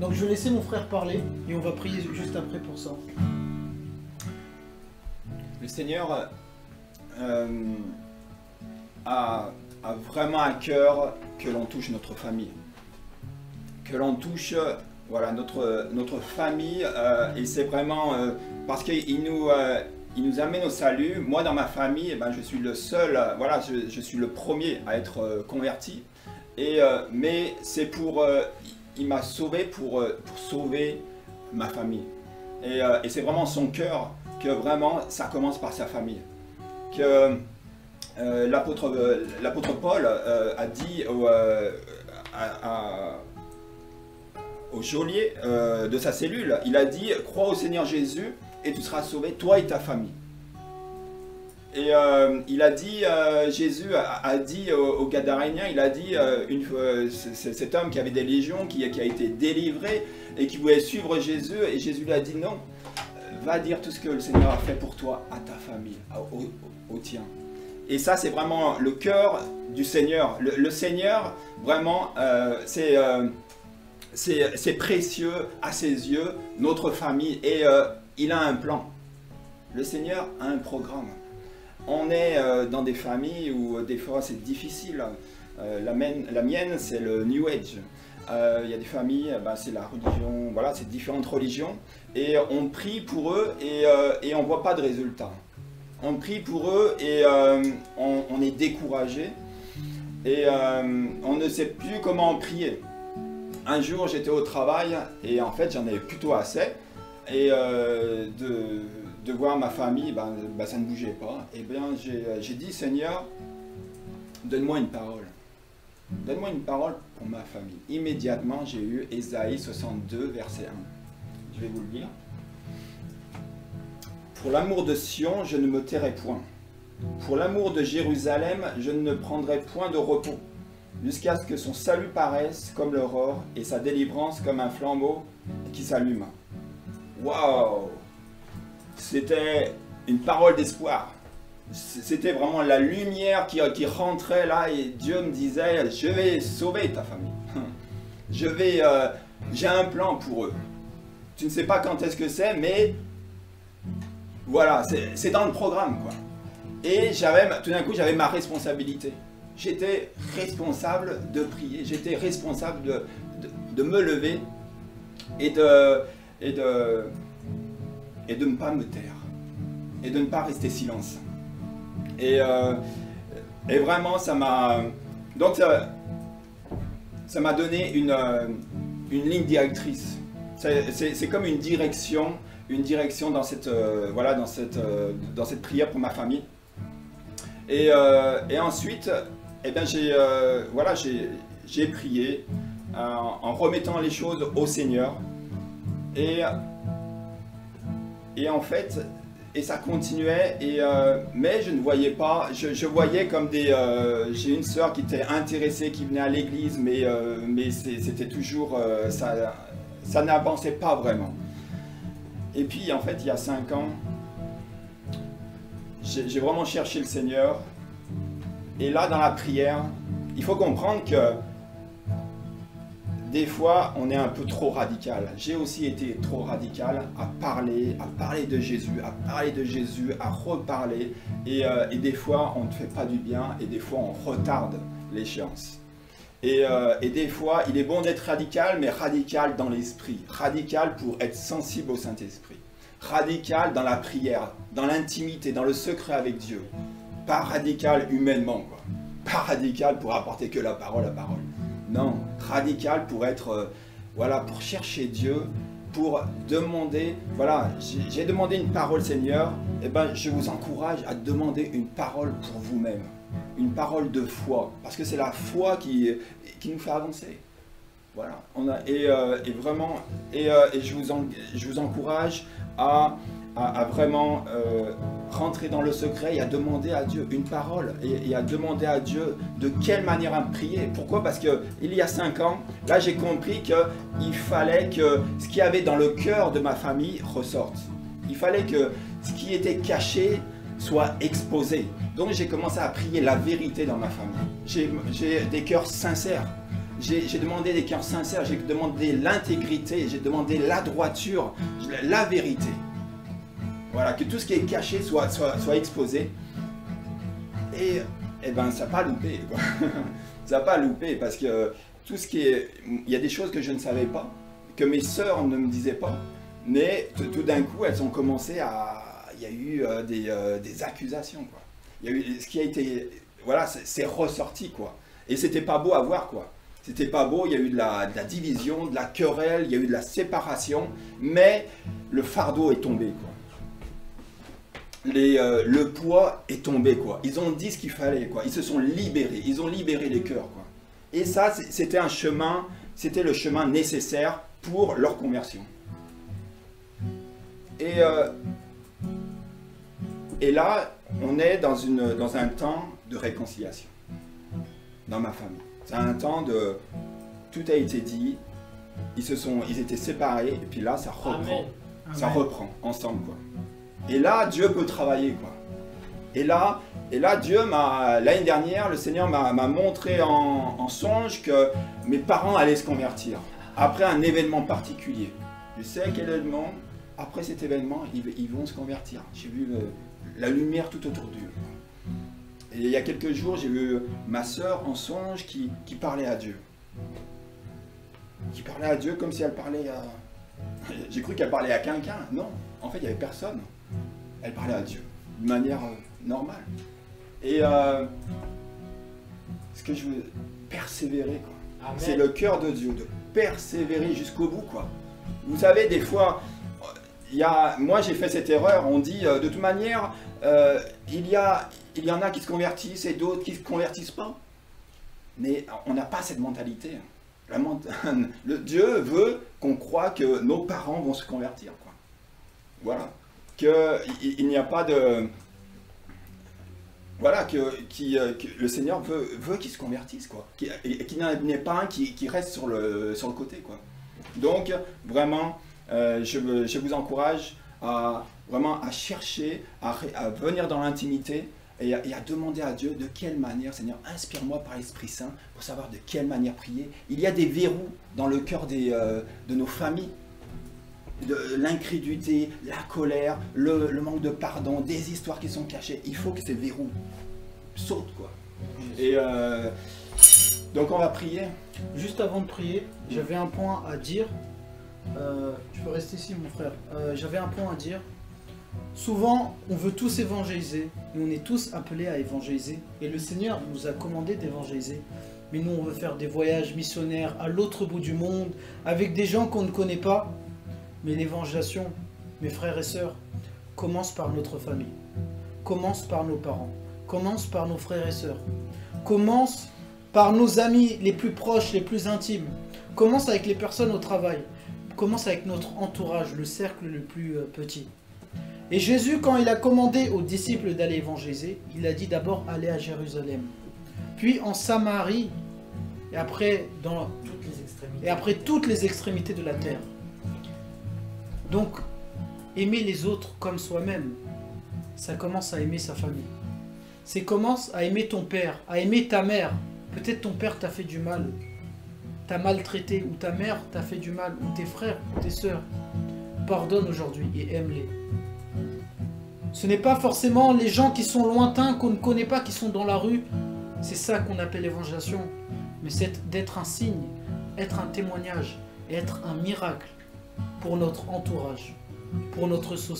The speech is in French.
Donc je vais laisser mon frère parler et on va prier juste après pour ça. Le Seigneur a vraiment à cœur que l'on touche notre famille. Que l'on touche voilà, notre famille et c'est vraiment parce qu'il nous amène au salut. Moi dans ma famille, eh ben, je suis le seul, voilà, je suis le premier à être converti. Mais c'est il m'a sauvé pour sauver ma famille. Et c'est vraiment son cœur que vraiment ça commence par sa famille. Que l'apôtre Paul a dit au geôlier de sa cellule, il a dit « Crois au Seigneur Jésus et tu seras sauvé, toi et ta famille ». Et il a dit, Jésus a dit aux Gadaréniens, il a dit, cet homme qui avait des légions, qui a été délivré et qui voulait suivre Jésus, et Jésus lui a dit non, va dire tout ce que le Seigneur a fait pour toi, à ta famille, au tien. Et ça c'est vraiment le cœur du Seigneur. Le Seigneur, vraiment, c'est précieux à ses yeux, notre famille, et il a un plan. Le Seigneur a un programme. On est dans des familles où des fois c'est difficile. La mienne c'est le New Age. Il y a des familles, c'est la religion, voilà, c'est différentes religions. Et on prie pour eux et on ne voit pas de résultat. On prie pour eux et on est découragé. Et on ne sait plus comment prier. Un jour j'étais au travail et en fait j'en avais plutôt assez. Et de voir ma famille, ça ne bougeait pas. Et bien j'ai dit, Seigneur, donne-moi une parole. Donne-moi une parole pour ma famille. Immédiatement, j'ai eu Ésaïe 62, verset 1. Je vais vous le lire. Pour l'amour de Sion, je ne me tairai point. Pour l'amour de Jérusalem, je ne prendrai point de repos, jusqu'à ce que son salut paraisse comme l'aurore et sa délivrance comme un flambeau qui s'allume. Waouh! C'était une parole d'espoir. C'était vraiment la lumière qui rentrait là et Dieu me disait, je vais sauver ta famille. J'ai un plan pour eux. Tu ne sais pas quand est-ce que c'est, mais voilà, c'est dans le programme, quoi. Et tout d'un coup, j'avais ma responsabilité. J'étais responsable de prier, j'étais responsable de me lever et de ne pas me taire, et de ne pas rester silence. Et vraiment, ça m'a donné une ligne directrice. C'est comme une direction dans cette, voilà, dans cette prière pour ma famille. Et ensuite, eh bien, j'ai prié en remettant les choses au Seigneur. Et en fait, ça continuait, mais je ne voyais pas, je voyais comme j'ai une sœur qui était intéressée, qui venait à l'église, mais c'était toujours, ça n'avançait pas vraiment. Et puis en fait, il y a 5 ans, j'ai vraiment cherché le Seigneur, et là dans la prière, il faut comprendre que des fois, on est un peu trop radical. J'ai aussi été trop radical à parler de Jésus, à reparler. Et des fois, on ne fait pas du bien et des fois, on retarde l'échéance. Et des fois, il est bon d'être radical, mais radical dans l'esprit. Radical pour être sensible au Saint-Esprit. Radical dans la prière, dans l'intimité, dans le secret avec Dieu. Pas radical humainement, quoi. Pas radical pour apporter que la parole. Non, radical pour être, voilà, pour chercher Dieu, pour demander, voilà, j'ai demandé une parole Seigneur, et ben je vous encourage à demander une parole pour vous-même, une parole de foi, parce que c'est la foi qui nous fait avancer. Voilà, et vraiment, je vous encourage à vraiment rentrer dans le secret et à demander à Dieu une parole et à demander à Dieu de quelle manière à prier. Pourquoi? Parce qu'il y a 5 ans, là j'ai compris qu'il fallait que ce qu'il y avait dans le cœur de ma famille ressorte. Il fallait que ce qui était caché soit exposé. Donc j'ai commencé à prier la vérité dans ma famille. J'ai des cœurs sincères. j'ai demandé des cœurs sincères, j'ai demandé l'intégrité, j'ai demandé la droiture, la vérité. Voilà, que tout ce qui est caché soit exposé. Et ben ça n'a pas loupé, quoi. Ça n'a pas loupé parce que tout ce qui est... Il y a des choses que je ne savais pas, que mes sœurs ne me disaient pas, mais tout d'un coup, elles ont commencé à... Il y a eu des accusations, quoi. Il y a eu ce qui a été... Voilà, c'est ressorti, quoi. Et c'était pas beau à voir, quoi. C'était pas beau, il y a eu de la division, de la querelle, il y a eu de la séparation, mais le fardeau est tombé, quoi. Le poids est tombé, quoi. Ils ont dit ce qu'il fallait, quoi. Ils se sont libérés, ils ont libéré les cœurs, quoi. Et ça, c'était un chemin, c'était le chemin nécessaire pour leur conversion. Et là, on est dans un temps de réconciliation dans ma famille. C'est un temps de... Tout a été dit, ils étaient séparés, et puis là, ça reprend. Amen. Ça reprend ensemble, quoi. Et là, Dieu peut travailler, quoi. Et là, Dieu l'année dernière, le Seigneur m'a montré en songe que mes parents allaient se convertir après un événement particulier. Je sais quel événement, après cet événement, ils vont se convertir. J'ai vu la lumière tout autour d'eux. Et il y a quelques jours, j'ai vu ma sœur en songe qui parlait à Dieu. Qui parlait à Dieu comme si elle parlait à... J'ai cru qu'elle parlait à quelqu'un. Non, en fait, il n'y avait personne. Elle parlait à Dieu, de manière normale. Et ce que je veux persévérer, quoi. C'est le cœur de Dieu, de persévérer jusqu'au bout, quoi. Vous savez, des fois, moi j'ai fait cette erreur, on dit de toute manière, il y en a qui se convertissent et d'autres qui ne se convertissent pas. Mais on n'a pas cette mentalité. Dieu veut qu'on croie que nos parents vont se convertir, quoi. Voilà. Qu'il n'y a pas de... Voilà, que le Seigneur veut qu'ils se convertissent, quoi. Et qu'il n'y ait pas un qui reste sur le côté, quoi. Donc, vraiment, je vous encourage vraiment à chercher, à venir dans l'intimité et à demander à Dieu de quelle manière, Seigneur, inspire-moi par l'Esprit Saint pour savoir de quelle manière prier. Il y a des verrous dans le cœur de nos familles, de l'incrédulité, la colère, le manque de pardon, des histoires qui sont cachées. Il faut que ces verrous sautent, quoi. Et donc on va prier. Juste avant de prier, j'avais un point à dire. Tu peux rester ici, mon frère. J'avais un point à dire. Souvent, on veut tous évangéliser, et on est tous appelés à évangéliser. Et le Seigneur nous a commandé d'évangéliser. Mais nous, on veut faire des voyages missionnaires à l'autre bout du monde, avec des gens qu'on ne connaît pas. Mais l'évangélisation, mes frères et sœurs, commence par notre famille. Commence par nos parents. Commence par nos frères et sœurs. Commence par nos amis les plus proches, les plus intimes. Commence avec les personnes au travail. Commence avec notre entourage, le cercle le plus petit. Et Jésus, quand il a commandé aux disciples d'aller évangéliser, il a dit d'abord aller à Jérusalem, puis en Samarie, et après toutes les extrémités de la terre. Donc, aimer les autres comme soi-même, ça commence à aimer sa famille. C'est commence à aimer ton père, à aimer ta mère. Peut-être ton père t'a fait du mal, t'a maltraité, ou ta mère t'a fait du mal, ou tes frères, ou tes sœurs. Pardonne aujourd'hui et aime-les. Ce n'est pas forcément les gens qui sont lointains, qu'on ne connaît pas, qui sont dans la rue. C'est ça qu'on appelle l'évangélisation. Mais c'est d'être un signe, être un témoignage, et être un miracle pour notre entourage, pour notre société.